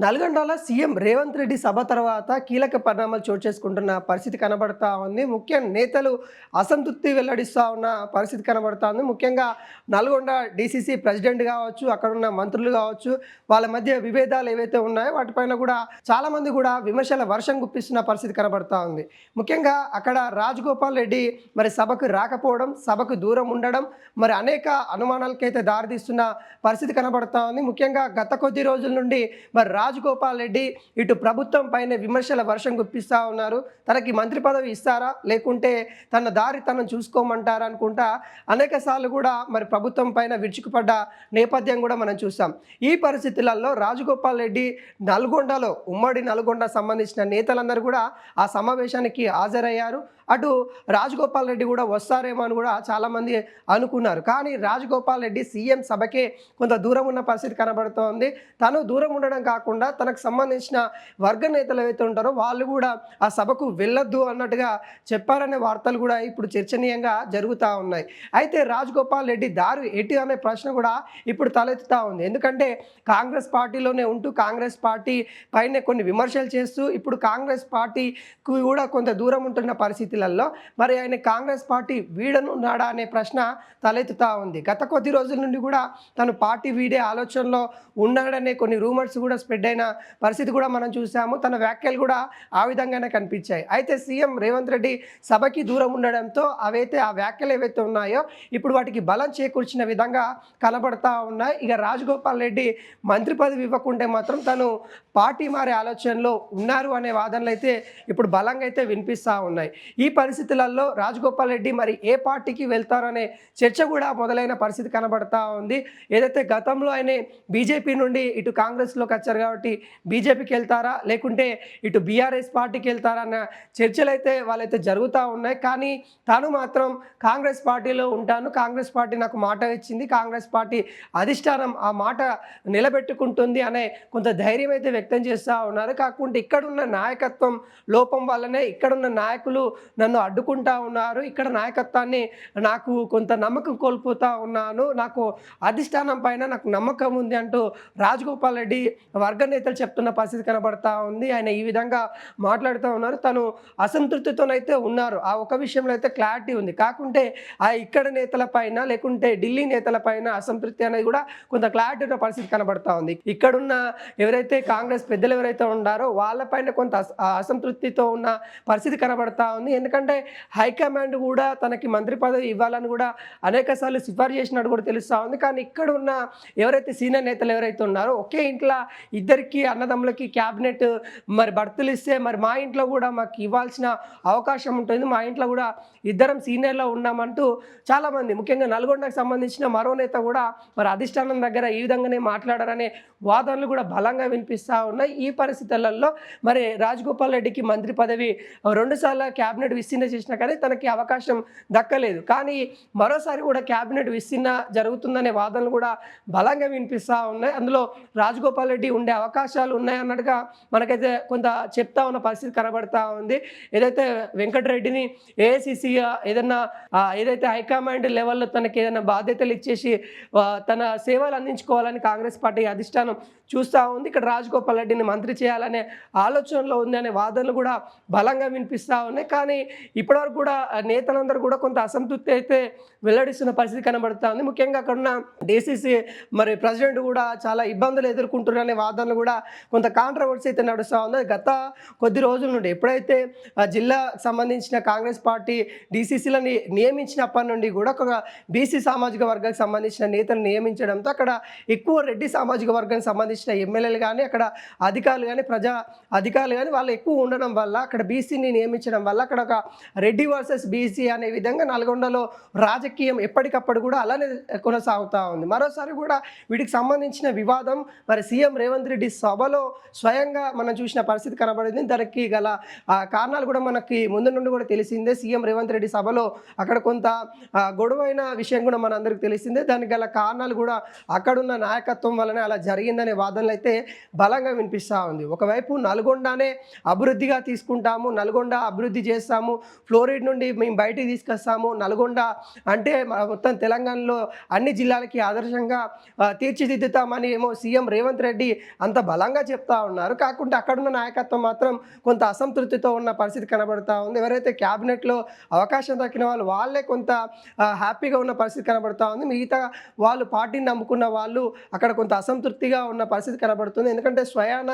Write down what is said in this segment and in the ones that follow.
నల్గొండలో సీఎం రేవంత్ రెడ్డి సభ తర్వాత కీలక పరిణామాలు చోటు చేసుకుంటున్న పరిస్థితి కనబడతా ఉంది. ముఖ్య నేతలు అసంతృప్తి వెల్లడిస్తూ ఉన్న పరిస్థితి కనబడతా ఉంది. ముఖ్యంగా నల్గొండ డీసీసీ ప్రెసిడెంట్ కావచ్చు, అక్కడున్న మంత్రులు కావచ్చు, వాళ్ళ మధ్య విభేదాలు ఏవైతే ఉన్నాయో వాటిపైన కూడా చాలామంది కూడా విమర్శల వర్షం గుప్పిస్తున్న పరిస్థితి కనబడతా ఉంది. ముఖ్యంగా అక్కడ రాజగోపాల్ రెడ్డి మరి సభకు రాకపోవడం, సభకు దూరం ఉండడం మరి అనేక అనుమానాలకైతే దారితీస్తున్న పరిస్థితి కనబడతా ఉంది. ముఖ్యంగా గత కొద్ది రోజుల నుండి మరి రాజగోపాల్ రెడ్డి ఇటు ప్రభుత్వం పైన విమర్శల వర్షం గుప్పిస్తూ ఉన్నారు. తనకి మంత్రి పదవి ఇస్తారా, లేకుంటే తన దారి తను చూసుకోమంటారా అనుకుంటా అనేక సార్లు కూడా మరి ప్రభుత్వం పైన విరుచుకుపడ్డ నేపథ్యం కూడా మనం చూసాం. ఈ పరిస్థితులలో రాజగోపాల్ రెడ్డి నల్గొండలో ఉమ్మడి నల్గొండ సంబంధించిన నేతలందరూ కూడా ఆ సమావేశానికి హాజరయ్యారు. అటు రాజగోపాల్ రెడ్డి కూడా వస్తారేమో అని కూడా చాలామంది అనుకున్నారు. కానీ రాజగోపాల్ రెడ్డి సీఎం సభకే కొంత దూరం ఉన్న పరిస్థితి కనబడుతోంది. తను దూరం ఉండడం కాకుండా తనకు సంబంధించిన వర్గ నేతలు ఏవైతే ఉంటారో వాళ్ళు కూడా ఆ సభకు వెళ్ళొద్దు అన్నట్టుగా చెప్పారనే వార్తలు కూడా ఇప్పుడు చర్చనీయంగా జరుగుతూ ఉన్నాయి. అయితే రాజగోపాల్ రెడ్డి దారి ఎటు అనే ప్రశ్న కూడా ఇప్పుడు తలెత్తుతూ ఉంది. ఎందుకంటే కాంగ్రెస్ పార్టీలోనే ఉంటూ కాంగ్రెస్ పార్టీ పైన కొన్ని విమర్శలు చేస్తూ ఇప్పుడు కాంగ్రెస్ పార్టీకి కూడా కొంత దూరం ఉంటున్న పరిస్థితి మరి ఆయన కాంగ్రెస్ పార్టీ వీడనున్నాడా అనే ప్రశ్న తలెత్తుతా ఉంది. గత కొద్ది రోజుల నుండి కూడా తను పార్టీ వీడే ఆలోచనలో ఉన్నాడనే కొన్ని రూమర్స్ కూడా స్ప్రెడ్ అయిన పరిస్థితి కూడా మనం చూసాము. తన వ్యాఖ్యలు కూడా ఆ విధంగానే కనిపించాయి. అయితే సీఎం రేవంత్ రెడ్డి సభకి దూరం ఉండడంతో ఆ వ్యాఖ్యలు ఏవైతే ఉన్నాయో ఇప్పుడు వాటికి బలం చేకూర్చిన విధంగా కనబడతా ఉన్నాయి. ఇక రాజగోపాల్ రెడ్డి మంత్రి పదవి ఇవ్వకుంటే మాత్రం తను పార్టీ మారే ఆలోచనలో ఉన్నారు అనే వాదనలు అయితే ఇప్పుడు బలంగా అయితే వినిపిస్తూ ఉన్నాయి. ఈ పరిస్థితులలో రాజగోపాల్ రెడ్డి మరి ఏ పార్టీకి వెళ్తారనే చర్చ కూడా మొదలైన పరిస్థితి కనబడతా ఉంది. ఏదైతే గతంలో ఆయన బీజేపీ నుండి ఇటు కాంగ్రెస్లోకి వచ్చారు కాబట్టి బీజేపీకి వెళ్తారా, లేకుంటే ఇటు బీఆర్ఎస్ పార్టీకి వెళ్తారా అన్న చర్చలు అయితే వాళ్ళైతే జరుగుతూ ఉన్నాయి. కానీ తాను మాత్రం కాంగ్రెస్ పార్టీలో ఉంటాను, కాంగ్రెస్ పార్టీ నాకు మాట ఇచ్చింది, కాంగ్రెస్ పార్టీ అధిష్టానం ఆ మాట నిలబెట్టుకుంటుంది అనే కొంత ధైర్యం అయితే వ్యక్తం చేస్తూ ఉన్నారు. కాకుండా ఇక్కడున్న నాయకత్వం లోపం వల్లనే ఇక్కడున్న నాయకులు నన్ను అడ్డుకుంటా ఉన్నారు, ఇక్కడ నాయకత్వాన్ని నాకు కొంత నమ్మకం కోల్పోతూ ఉన్నాను, నాకు అధిష్టానం పైన నాకు నమ్మకం ఉంది అంటూ రాజగోపాల్ రెడ్డి వర్గ నేతలు చెప్తున్న పరిస్థితి కనబడతా ఉంది. ఆయన ఈ విధంగా మాట్లాడుతూ ఉన్నారు. తను అసంతృప్తితోనైతే ఉన్నారు. ఆ ఒక విషయంలో అయితే క్లారిటీ ఉంది. కాకుంటే ఆ ఇక్కడ నేతల పైన లేకుంటే ఢిల్లీ నేతల పైన అసంతృప్తి అనేది కూడా కొంత క్లారిటీ ఉన్న పరిస్థితి కనబడతా ఉంది. ఇక్కడున్న ఎవరైతే కాంగ్రెస్ పెద్దలు ఎవరైతే ఉన్నారో వాళ్ళపైన కొంత అసంతృప్తితో ఉన్న పరిస్థితి కనబడతా ఉంది. ఎందుకంటే హైకమాండ్ కూడా తనకి మంత్రి పదవి ఇవ్వాలని కూడా అనేక సార్లు సిఫార్సు చేసినట్టు కూడా తెలుస్తూ ఉంది. కానీ ఇక్కడ ఉన్న ఎవరైతే సీనియర్ నేతలు ఎవరైతే ఉన్నారో ఒకే ఇంట్లో ఇద్దరికి అన్నదమ్ములకి క్యాబినెట్ మరి భర్తలు ఇస్తే మరి మా ఇంట్లో కూడా మాకు ఇవ్వాల్సిన అవకాశం ఉంటుంది, మా ఇంట్లో కూడా ఇద్దరం సీనియర్లో ఉన్నామంటూ చాలామంది ముఖ్యంగా నల్గొండకు సంబంధించిన మరో నేత కూడా మరి అధిష్టానం దగ్గర ఈ విధంగానే మాట్లాడారనే వాదనలు కూడా బలంగా వినిపిస్తూ ఉన్నాయి. ఈ పరిస్థితులలో మరి రాజగోపాల్ రెడ్డికి మంత్రి పదవి రెండుసార్లు క్యాబినెట్ విస్తీర్ణ చేసినా కానీ తనకి అవకాశం దక్కలేదు. కానీ మరోసారి కూడా క్యాబినెట్ విస్తీర్ణ జరుగుతుందనే వాదనలు కూడా బలంగా వినిపిస్తూ ఉన్నాయి. అందులో రాజగోపాల్ రెడ్డి ఉండే అవకాశాలు ఉన్నాయన్నట్టుగా మనకైతే కొంత చెప్తా ఉన్న పరిస్థితి కనబడతా ఉంది. ఏదైతే వెంకటరెడ్డిని ఏఐసిసిగా ఏదైతే హైకమాండ్ లెవెల్లో తనకి ఏదైనా బాధ్యతలు ఇచ్చేసి తన సేవలు అందించుకోవాలని కాంగ్రెస్ పార్టీ అధిష్టానం చూస్తూ ఉంది. ఇక్కడ రాజగోపాల్ రెడ్డిని మంత్రి చేయాలనే ఆలోచనలో ఉంది అనే వాదనలు కూడా బలంగా వినిపిస్తూ ఉన్నాయి. కానీ ఇప్పటివరకు కూడా నేతలందరూ కూడా కొంత అసంతృప్తి అయితే వెల్లడిస్తున్న పరిస్థితి కనబడుతూ ఉంది. ముఖ్యంగా అక్కడున్న డీసీసీ మరి ప్రెసిడెంట్ కూడా చాలా ఇబ్బందులు ఎదుర్కొంటున్నారనే వాదనలు కూడా కొంత కాంట్రవర్సీ అయితే నడుస్తూ ఉంది. గత కొద్ది రోజుల నుండి ఎప్పుడైతే జిల్లాకు సంబంధించిన కాంగ్రెస్ పార్టీ డీసీసీలని నియమించినప్పటి నుండి కూడా ఒక బీసీ సామాజిక వర్గానికి సంబంధించిన నేతలు నియమించడంతో అక్కడ ఎక్కువ రెడ్డి సామాజిక వర్గానికి సంబంధించిన ఎమ్మెల్యేలు కానీ అక్కడ అధికారులు కానీ ప్రజా అధికారులు కానీ వాళ్ళు ఎక్కువ ఉండడం వల్ల అక్కడ బీసీని నియమించడం వల్ల అక్కడ ఒక రెడ్డి వర్సెస్ బీసీ అనే విధంగా నల్గొండలో రాజకీయం ఎప్పటికప్పుడు కూడా అలానే కొనసాగుతూ ఉంది. మరోసారి కూడా వీటికి సంబంధించిన వివాదం మరి సీఎం రేవంత్ రెడ్డి సభలో స్వయంగా మనం చూసిన పరిస్థితి కనబడింది. దానికి గల కారణాలు కూడా మనకి ముందు నుండి కూడా తెలిసిందే. సీఎం రేవంత్ రెడ్డి సభలో అక్కడ కొంత గొడవైన విషయం కూడా మన అందరికి తెలిసిందే. దానికి గల కారణాలు కూడా అక్కడున్న నాయకత్వం వల్లనే అలా జరిగిందనే వాదనలు అయితే బలంగా వినిపిస్తూ ఉంది. ఒకవైపు నల్గొండనే అభివృద్ధిగా తీసుకుంటాము, నల్గొండ అభివృద్ధి చేస్తాము, ఫ్లోరైడ్ నుండి మేము బయటికి తీసుకొస్తాము, నల్గొండ అంటే మొత్తం తెలంగాణలో అన్ని జిల్లాలకి ఆదర్శంగా తీర్చిదిద్దుతామని ఏమో సీఎం రేవంత్ రెడ్డి అంత బలంగా చెప్తా ఉన్నారు. కాకుంటే అక్కడున్న నాయకత్వం మాత్రం కొంత అసంతృప్తితో ఉన్న పరిస్థితి కనబడతా ఉంది. ఎవరైతే క్యాబినెట్లో అవకాశం దక్కిన వాళ్ళే కొంత హ్యాపీగా ఉన్న పరిస్థితి కనబడతా ఉంది. మిగతా వాళ్ళు పార్టీని నమ్ముకున్న వాళ్ళు అక్కడ కొంత అసంతృప్తిగా ఉన్న పరిస్థితి కనబడుతుంది. ఎందుకంటే స్వయాన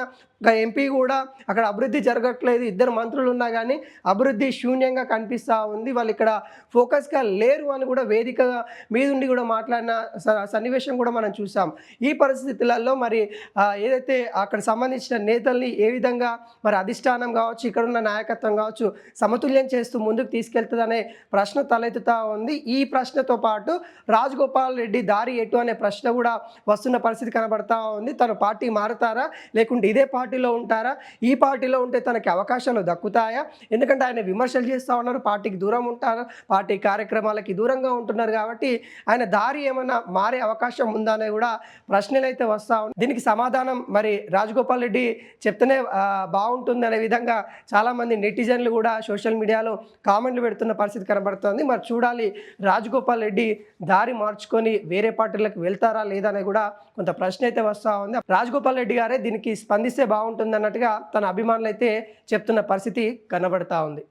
ఎంపీ కూడా అక్కడ అభివృద్ధి జరగట్లేదు, ఇద్దరు మంత్రులు ఉన్నా కానీ అభివృద్ధి శూన్యంగా కనిపిస్తూ ఉంది, వాళ్ళు ఇక్కడ ఫోకస్గా లేరు అని కూడా వేదిక మీదుండి కూడా మాట్లాడిన సన్నివేశం కూడా మనం చూసాం. ఈ పరిస్థితులలో మరి ఏదైతే అక్కడ సంబంధించిన నేతల్ని ఏ విధంగా మరి అధిష్టానం కావచ్చు, ఇక్కడున్న నాయకత్వం కావచ్చు సమతుల్యం చేస్తూ ముందుకు తీసుకెళ్తుందనే ప్రశ్న తలెత్తుతూ ఉంది. ఈ ప్రశ్నతో పాటు రాజగోపాల్ రెడ్డి దారి ఎటు అనే ప్రశ్న కూడా వస్తున్న పరిస్థితి కనబడతా ఉంది. తన పార్టీ మారుతారా, లేకుంటే ఇదే పార్టీలో ఉంటారా, ఈ పార్టీలో ఉంటే తనకి అవకాశాలు దక్కుతాయా? ఎందుకంటే ఆయన విమర్శలు చేస్తూ ఉన్నారు, పార్టీకి దూరం ఉంటారు, పార్టీ కార్యక్రమాలకి దూరంగా ఉంటున్నారు. కాబట్టి ఆయన దారి ఏమైనా మారే అవకాశం ఉందా అనే కూడా ప్రశ్నలు అయితే వస్తూ ఉన్నాయి. దీనికి సమాధానం మరి రాజగోపాల్ రెడ్డి చెప్తేనే బాగుంటుంది అనే విధంగా చాలామంది నెటిజన్లు కూడా సోషల్ మీడియాలో కామెంట్లు పెడుతున్న పరిస్థితి కనబడుతుంది. మరి చూడాలి రాజగోపాల్ రెడ్డి దారి మార్చుకొని వేరే పార్టీలకు వెళ్తారా లేదా అనేది కూడా కొంత ప్రశ్న అయితే వస్తూ ఉంది. రాజగోపాల్ రెడ్డి గారే దీనికి స్పందిస్తే బాగుంటుంది అన్నట్టుగా తన అభిమానులు అయితే చెప్తున్న పరిస్థితి కనబడతా ఉంది.